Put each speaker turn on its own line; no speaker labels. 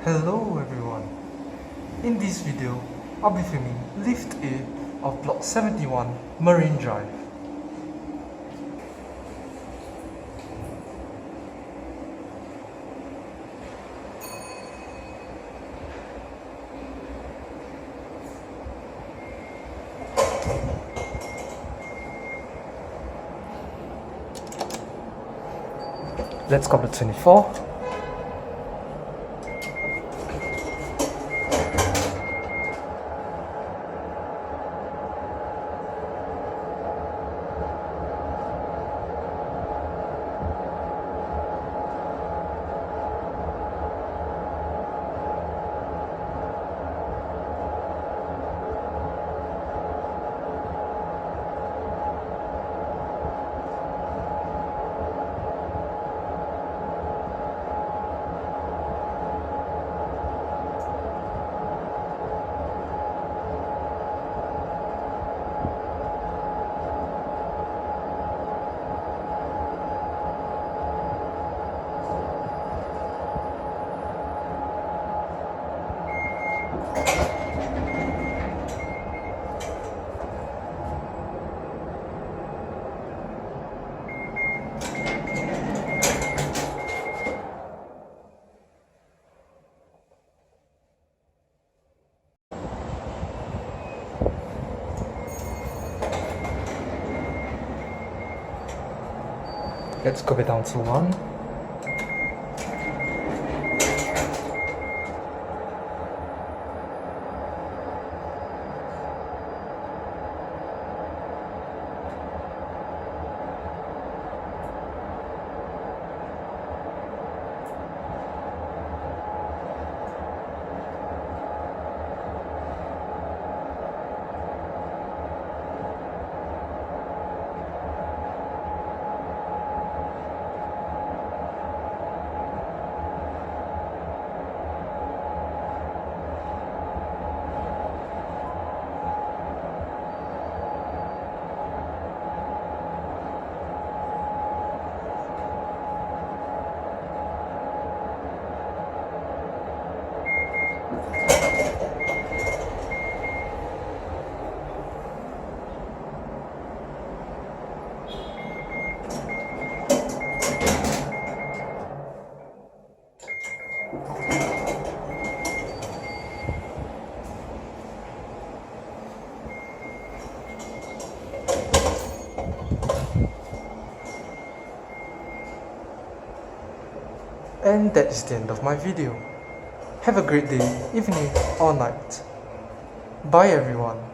Hello everyone. In this video, I'll be filming Lift A of Block 71 Marine Drive. Let's go to 24. Let's go down to 1. And that is the end of my video. Have a great day, evening or night. Bye everyone.